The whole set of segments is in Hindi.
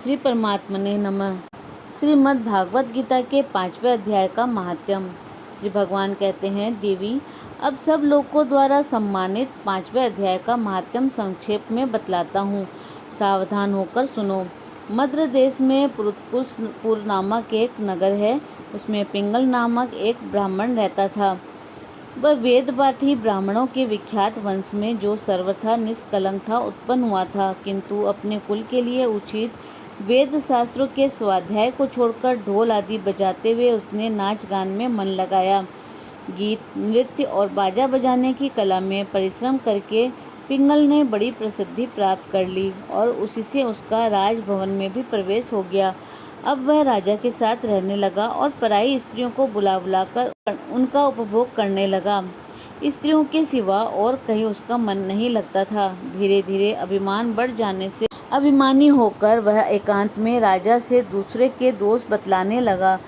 श्री परमात्मने नमः। श्रीमद् भागवत गीता के 5वें अध्याय का महात्म्य। श्री भगवान कहते हैं, देवी अब सब लोगों द्वारा सम्मानित 5वें अध्याय का महात्म्य संक्षेप में बतलाता हूँ, सावधान होकर सुनो। मद्र देश में पुरुतपुर नामक एक नगर है। उसमें पिंगल नामक एक ब्राह्मण रहता था। वह वेद पाठी ब्राह्मणों के विख्यात वंश में, जो सर्वथा निष्कलंक था, उत्पन्न हुआ था, किंतु अपने कुल के लिए उचित वेद शास्त्रों के स्वाध्याय को छोड़कर ढोल आदि बजाते हुए उसने नाच गान में मन लगाया। गीत, नृत्य और बाजा बजाने की कला में परिश्रम करके पिंगल ने बड़ी प्रसिद्धि प्राप्त कर ली और उसी से उसका राजभवन में भी प्रवेश हो गया। अब वह राजा के साथ रहने लगा और पराई स्त्रियों को बुला बुलाकर उनका उपभोग करने लगा। स्त्रियों के सिवा और कहीं उसका मन नहीं लगता था। धीरे धीरे अभिमान बढ़ जाने से अभिमानी होकर वह एकांत में राजा से दूसरे के दोष बतलाने लगा।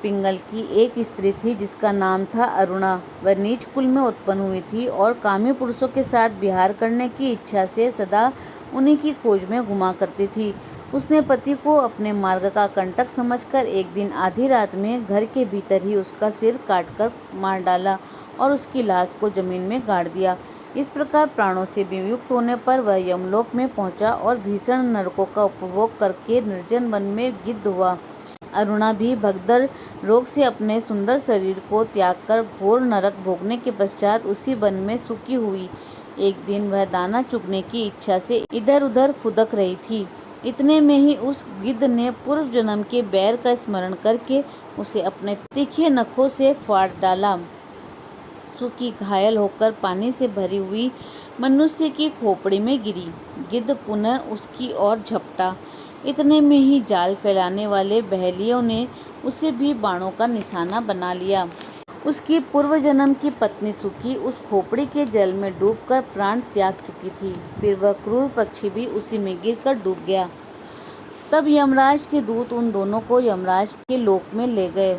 पिंगल की एक स्त्री थी जिसका नाम था अरुणा। वह नीच कुल में उत्पन्न हुई थी और कामी पुरुषों के साथ विहार करने की इच्छा से सदा उन्हीं की खोज में घुमा करती थी। उसने पति को अपने मार्ग का कंटक समझकर एक दिन आधी रात में घर के भीतर ही उसका सिर काटकर मार डाला और उसकी लाश को जमीन में गाड़ दिया। इस प्रकार प्राणों से विमुक्त होने पर वह यमलोक में पहुंचा और भीषण नरकों का उपभोग करके निर्जन वन में गिद्ध हुआ। अरुणा भी भगदड़ रोग से अपने सुंदर शरीर को त्याग कर घोर नरक भोगने के पश्चात उसी वन में सुखी हुई। एक दिन वह दाना चुगने की इच्छा से इधर उधर फुदक रही थी। इतने में ही उस गिद्ध ने पूर्व जन्म के बैर का स्मरण करके उसे अपने तीखे नखों से फाड़ डाला। सूखी घायल होकर पानी से भरी हुई मनुष्य की खोपड़ी में गिरी। गिद्ध पुनः उसकी ओर झपटा। इतने में ही जाल फैलाने वाले बहेलियों ने उसे भी बाणों का निशाना बना लिया। उसकी पूर्व जन्म की पत्नी सुखी उस खोपड़ी के जल में डूबकर प्राण त्याग चुकी थी। फिर वह क्रूर पक्षी भी उसी में गिरकर डूब गया। तब यमराज के दूत उन दोनों को यमराज के लोक में ले गए।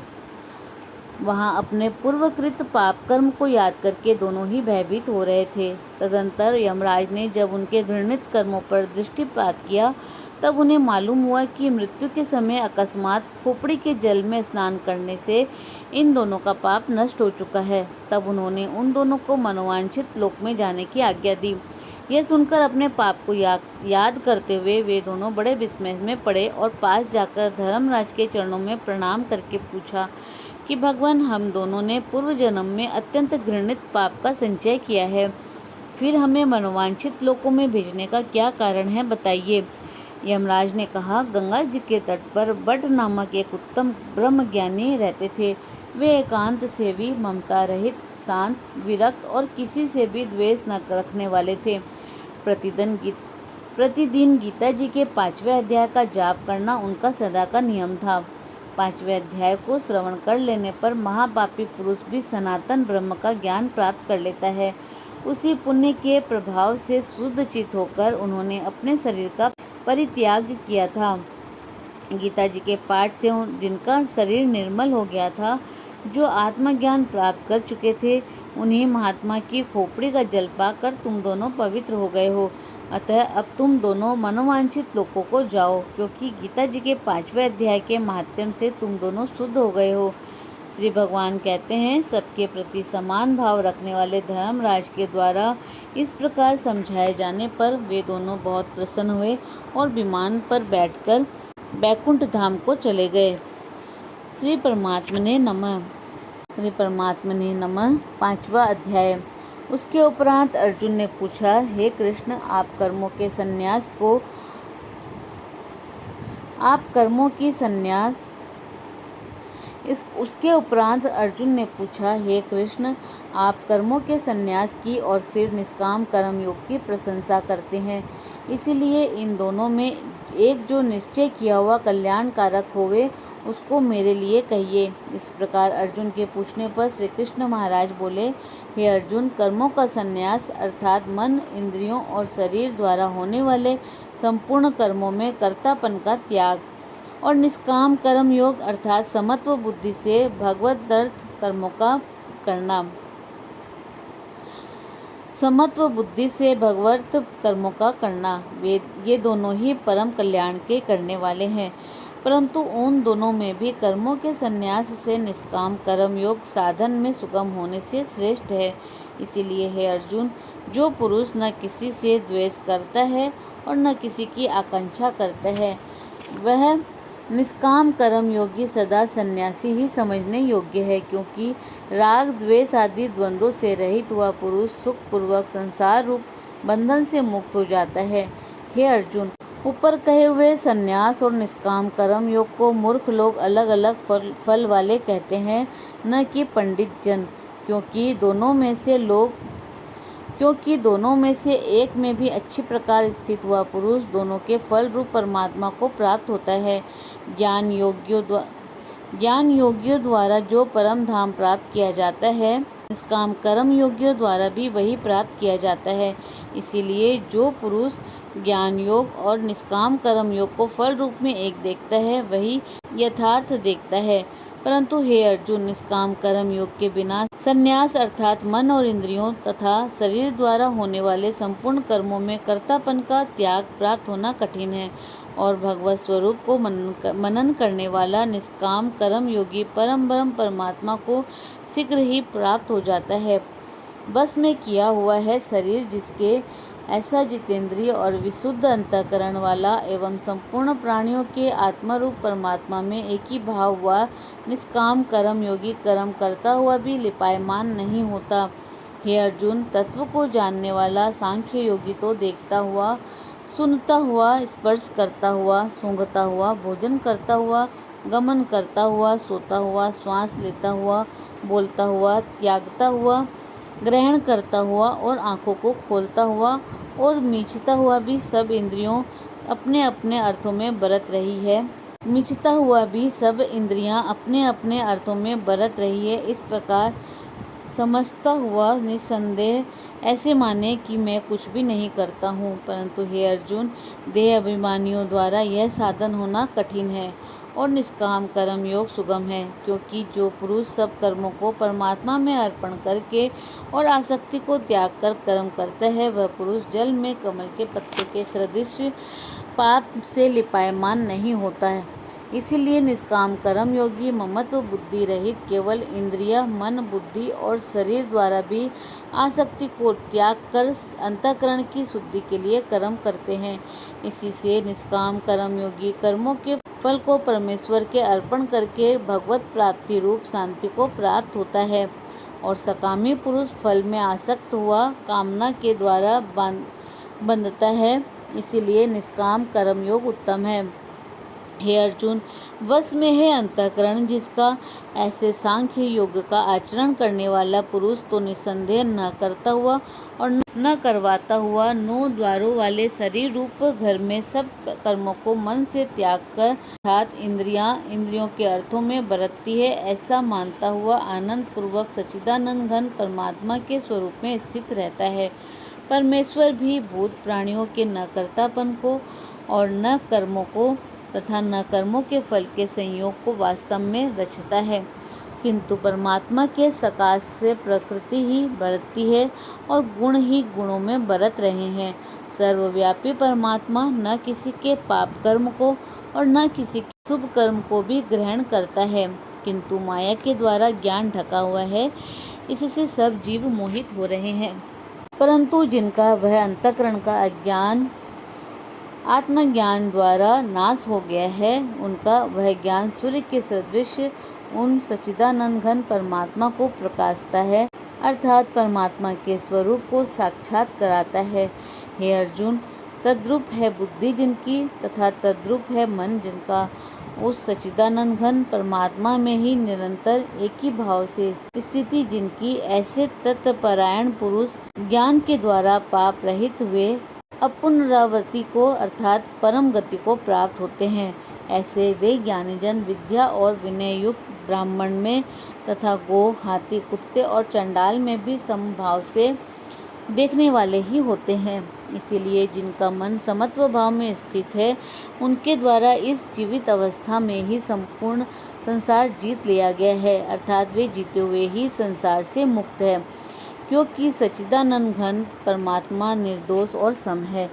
वहां अपने पूर्वकृत पाप कर्म को याद करके दोनों ही भयभीत हो रहे थे। तदंतर यमराज ने जब उनके घृणित कर्मों पर दृष्टिपात किया तब उन्हें मालूम हुआ कि मृत्यु के समय अकस्मात खोपड़ी के जल में स्नान करने से इन दोनों का पाप नष्ट हो चुका है। तब उन्होंने उन दोनों को मनोवांछित लोक में जाने की आज्ञा दी। यह सुनकर अपने पाप को याद करते हुए वे दोनों बड़े विस्मय में पड़े और पास जाकर धर्मराज के चरणों में प्रणाम करके पूछा कि भगवान, हम दोनों ने पूर्व जन्म में अत्यंत घृणित पाप का संचय किया है, फिर हमें मनोवांछित लोकों में भेजने का क्या कारण है, बताइए। यमराज ने कहा, गंगा जी के तट पर बट नामक एक उत्तम ब्रह्मज्ञानी रहते थे। वे एकांत सेवी, ममता रहित, शांत, विरक्त और किसी से भी द्वेष न रखने वाले थे। प्रतिदिन गीता जी के 5वें अध्याय का जाप करना उनका सदा का नियम था। 5वें अध्याय को श्रवण कर लेने पर महापापी पुरुष भी सनातन ब्रह्म का ज्ञान प्राप्त कर लेता है। उसी पुण्य के प्रभाव से शुद्ध चित होकर उन्होंने अपने शरीर का परित्याग किया था। गीता जी के पाठ से जिनका शरीर निर्मल हो गया था, जो आत्मज्ञान प्राप्त कर चुके थे, उन्हीं महात्मा की खोपड़ी का जल पाकर तुम दोनों पवित्र हो गए हो। अतः अब तुम दोनों मनोवांछित लोकों को जाओ, क्योंकि गीता जी के 5वें अध्याय के माध्यम से तुम दोनों शुद्ध हो गए हो। श्री भगवान कहते हैं, सबके प्रति समान भाव रखने वाले धर्मराज के द्वारा इस प्रकार समझाए जाने पर वे दोनों बहुत प्रसन्न हुए और विमान पर बैठकर बैकुंठ धाम को चले गए। श्री परमात्मने नमः। श्री परमात्मने नमः। 5वां अध्याय। उसके उपरांत अर्जुन ने पूछा, हे कृष्ण, आप कर्मों की संन्यास उसके उपरांत अर्जुन ने पूछा, हे कृष्ण, आप कर्मों के संन्यास की और फिर निष्काम कर्म योग की प्रशंसा करते हैं। इसीलिए इन दोनों में एक जो निश्चय किया हुआ कल्याणकारक होवे, उसको मेरे लिए कहिए। इस प्रकार अर्जुन के पूछने पर श्री कृष्ण महाराज बोले, हे अर्जुन, कर्मों का संन्यास अर्थात मन, इंद्रियों और शरीर द्वारा होने वाले संपूर्ण कर्मों में कर्तापन का त्याग और निष्काम कर्म योग अर्थात समत्व बुद्धि से भगवदर्थ कर्मों का करना। समत्व बुद्धि से भगवत कर्मों का करना, ये दोनों ही परम कल्याण के करने वाले हैं। परंतु उन दोनों में भी कर्मों के संन्यास से निष्काम कर्म योग साधन में सुगम होने से श्रेष्ठ है। इसीलिए हे अर्जुन, जो पुरुष न किसी से द्वेष करता है और न किसी की आकांक्षा करता है, वह निष्काम कर्म योगी सदा सन्यासी ही समझने योग्य है, क्योंकि राग द्वेष आदि द्वंद्वों से रहित हुआ पुरुष सुख पूर्वक संसार रूप बंधन से मुक्त हो जाता है। हे अर्जुन, ऊपर कहे हुए सन्यास और निष्काम कर्म योग को मूर्ख लोग अलग अलग फल वाले कहते हैं, न कि पंडित जन, क्योंकि दोनों में से एक में भी अच्छी प्रकार स्थित हुआ पुरुष दोनों के फल रूप परमात्मा को प्राप्त होता है। ज्ञान योगियों द्वारा जो परम धाम प्राप्त किया जाता है, निष्काम कर्म योगियों द्वारा भी वही प्राप्त किया जाता है। इसीलिए जो पुरुष ज्ञान योग और निष्काम कर्म योग को फल रूप में एक देखता है, वही यथार्थ देखता है। परंतु हे अर्जुन, निष्काम कर्म योग के बिना संन्यास अर्थात मन और इंद्रियों तथा शरीर द्वारा होने वाले संपूर्ण कर्मों में कर्तापन का त्याग प्राप्त होना कठिन है, और भगवत स्वरूप को मनन करने वाला निष्काम कर्म योगी परम ब्रह्म परमात्मा को शीघ्र ही प्राप्त हो जाता है। बस में किया हुआ है शरीर जिसके, ऐसा जितेंद्रिय और विशुद्ध अंतःकरण वाला एवं संपूर्ण प्राणियों के आत्मारूप परमात्मा में एक ही भाव हुआ निष्काम कर्म योगी कर्म करता हुआ भी लिपायमान नहीं होता। हे अर्जुन, तत्व को जानने वाला सांख्य योगी तो देखता हुआ, सुनता हुआ, स्पर्श करता हुआ, सूंघता हुआ, भोजन करता हुआ, गमन करता हुआ, सोता हुआ, श्वास लेता हुआ, बोलता हुआ, त्यागता हुआ, ग्रहण करता हुआ और आँखों को खोलता हुआ और मींचता हुआ भी सब इंद्रियों अपने अपने अर्थों में बरत रही है। मींचता हुआ भी सब इंद्रियां अपने अपने अर्थों में बरत रही है। इस प्रकार समझता हुआ निसंदेह ऐसे माने कि मैं कुछ भी नहीं करता हूँ। परंतु हे अर्जुन, देह अभिमानियों द्वारा यह साधन होना कठिन है और निष्काम कर्म योग सुगम है, क्योंकि जो पुरुष सब कर्मों को परमात्मा में अर्पण करके और आसक्ति को त्याग कर कर्म करता है, वह पुरुष जल में कमल के पत्ते के सदृश पाप से लिपायमान नहीं होता है। इसीलिए निष्काम कर्म योगी ममत्व बुद्धि रहित केवल इंद्रिय, मन, बुद्धि और शरीर द्वारा भी आसक्ति को त्याग कर अंतःकरण की शुद्धि के लिए कर्म करते हैं। इसी से निष्काम कर्म योगी कर्मों के फल को परमेश्वर के अर्पण करके भगवत प्राप्ति रूप शांति को प्राप्त होता है, और सकामी पुरुष फल में आसक्त हुआ कामना के द्वारा बंधता है। इसीलिए निष्काम कर्म योग उत्तम है। हे अर्जुन, वश में है अंतःकरण जिसका, ऐसे सांख्य योग का आचरण करने वाला पुरुष तो निसंदेह न करता हुआ और न करवाता हुआ 9 द्वारों वाले शरीर रूप घर में सब कर्मों को मन से त्याग कर अर्थात इंद्रियों के अर्थों में बरतती है, ऐसा मानता हुआ आनंद पूर्वक सच्चिदानंद घन परमात्मा के स्वरूप में स्थित रहता है। परमेश्वर भी भूत प्राणियों के न कर्तापन को और न कर्मों को तथा न कर्मों के फल के संयोग को वास्तव में रचता है, किंतु परमात्मा के सकाश से प्रकृति ही बरतती है और गुण ही गुणों में बरत रहे हैं। सर्वव्यापी परमात्मा न किसी के पाप कर्म को और न किसी के शुभ कर्म को भी ग्रहण करता है, किंतु माया के द्वारा ज्ञान ढका हुआ है, इससे सब जीव मोहित हो रहे हैं। परंतु जिनका वह अंतःकरण का अज्ञान आत्मज्ञान द्वारा नाश हो गया है, उनका वह ज्ञान सूर्य के सदृश उन सच्चिदानंद घन परमात्मा को प्रकाशता है, अर्थात परमात्मा के स्वरूप को साक्षात कराता है। हे अर्जुन, तद्रूप है बुद्धि जिनकी तथा तद्रूप है मन जिनका, उस सच्चिदानंद घन परमात्मा में ही निरंतर एक ही भाव से स्थिति जिनकी, ऐसे तत्परायण पुरुष ज्ञान के द्वारा पाप रहित हुए अपुनरावृत्ति को अर्थात परम गति को प्राप्त होते हैं। ऐसे वे ज्ञानीजन विद्या और विनय युक्त ब्राह्मण में तथा गो, हाथी, कुत्ते और चंडाल में भी समभाव से देखने वाले ही होते हैं। इसीलिए जिनका मन समत्व भाव में स्थित है, उनके द्वारा इस जीवित अवस्था में ही संपूर्ण संसार जीत लिया गया है, अर्थात वे जीते हुए ही संसार से मुक्त है, क्योंकि सच्चिदानंद घन परमात्मा निर्दोष और सम है,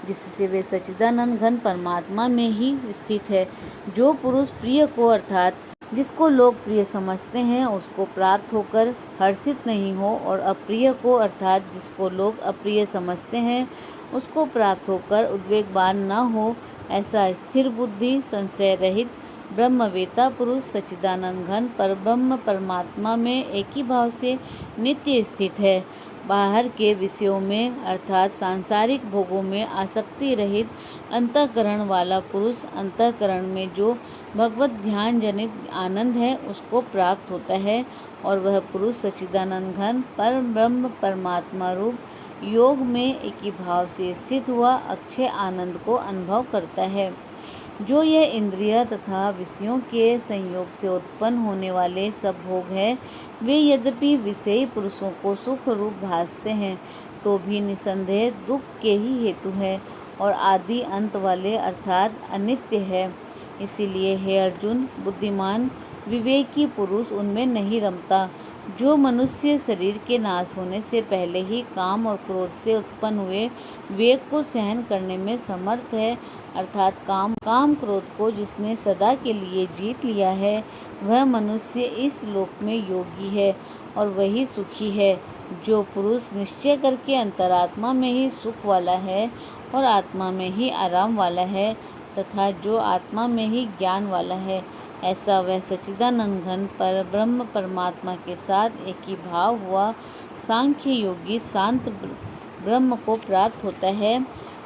जिससे वे सच्चिदानंद घन परमात्मा में ही स्थित है। जो पुरुष प्रिय को अर्थात जिसको लोग प्रिय समझते हैं उसको प्राप्त होकर हर्षित नहीं हो, और अप्रिय को अर्थात जिसको लोग अप्रिय समझते हैं उसको प्राप्त होकर उद्वेगवान न हो, ऐसा स्थिर बुद्धि संशय रहित ब्रह्मवेता पुरुष सच्चिदानंद घन परब्रह्म परमात्मा में एक ही भाव से नित्य स्थित है। बाहर के विषयों में अर्थात सांसारिक भोगों में आसक्ति रहित अंतःकरण वाला पुरुष अंतःकरण में जो भगवत ध्यान जनित आनंद है उसको प्राप्त होता है, और वह पुरुष सच्चिदानंद घन पर ब्रह्म परमात्मा रूप योग में एक ही भाव से स्थित हुआ अक्षय आनंद को अनुभव करता है। जो यह इंद्रिय तथा विषयों के संयोग से उत्पन्न होने वाले सब भोग है, वे यद्यपि विषयी पुरुषों को सुख रूप भासते हैं तो भी निसंदेह दुख के ही हेतु है और आदि अंत वाले अर्थात अनित्य है। इसीलिए हे अर्जुन, बुद्धिमान विवेकी पुरुष उनमें नहीं रमता। जो मनुष्य शरीर के नाश होने से पहले ही काम और क्रोध से उत्पन्न हुए वेग को सहन करने में समर्थ है, अर्थात काम क्रोध को जिसने सदा के लिए जीत लिया है, वह मनुष्य इस लोक में योगी है और वही सुखी है। जो पुरुष निश्चय करके अंतरात्मा में ही सुख वाला है और आत्मा में ही आराम वाला है तथा जो आत्मा में ही ज्ञान वाला है, ऐसा वह सच्चिदानंद घन पर ब्रह्म परमात्मा के साथ एक ही भाव हुआ सांख्य योगी शांत ब्रह्म को प्राप्त होता है।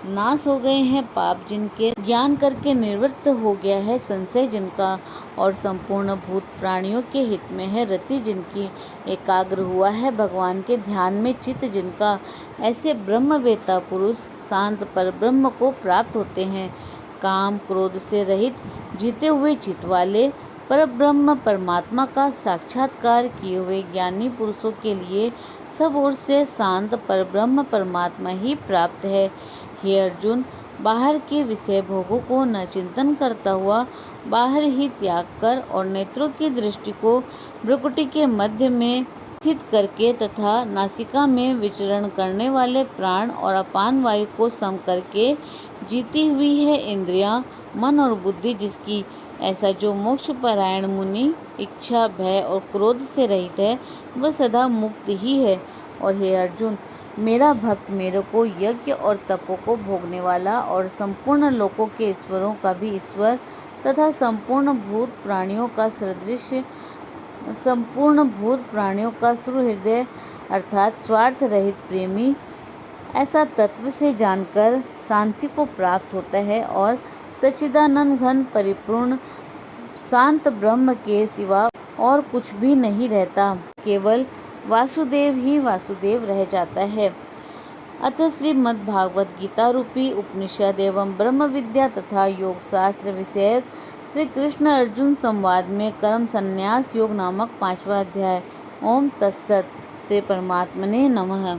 नाश हो गए हैं पाप जिनके, ज्ञान करके निवृत्त हो गया है संशय जिनका, और संपूर्ण भूत प्राणियों के हित में है रति जिनकी, एकाग्र हुआ है भगवान के ध्यान में चित्त जिनका, ऐसे ब्रह्मवेता पुरुष शांत पर ब्रह्म को प्राप्त होते हैं। काम क्रोध से रहित जीते हुए चित्त वाले पर ब्रह्म परमात्मा का साक्षात्कार किए हुए ज्ञानी पुरुषों के लिए सब ओर से शांत पर ब्रह्म परमात्मा ही प्राप्त है। हे अर्जुन, बाहर के विषय भोगों को न चिंतन करता हुआ बाहर ही त्याग कर और नेत्रों की दृष्टि को भ्रुकुटी के मध्य में स्थित करके तथा नासिका में विचरण करने वाले प्राण और अपान वायु को सम करके जीती हुई है इंद्रियां, मन और बुद्धि जिसकी, ऐसा जो मोक्ष परायण मुनि इच्छा भय और क्रोध से रहित है वह सदा मुक्त ही है। और हे अर्जुन, मेरा भक्त मेरे को यज्ञ और तपों को भोगने वाला और संपूर्ण लोकों के ईश्वरों का भी ईश्वर तथा संपूर्ण भूत प्राणियों का सुहृदय अर्थात स्वार्थ रहित प्रेमी, ऐसा तत्व से जानकर शांति को प्राप्त होता है और सच्चिदानंद घन परिपूर्ण शांत ब्रह्म के सिवा और कुछ भी नहीं रहता, केवल वासुदेव ही वासुदेव रह जाता है। अतः श्रीमद् भागवत गीता रूपी उपनिषद एवं ब्रह्म विद्या तथा योग शास्त्र विषयक श्री कृष्ण अर्जुन संवाद में कर्म संन्यास योग नामक 5वां अध्याय। ओम तत्सत। श्री परमात्मने नमः।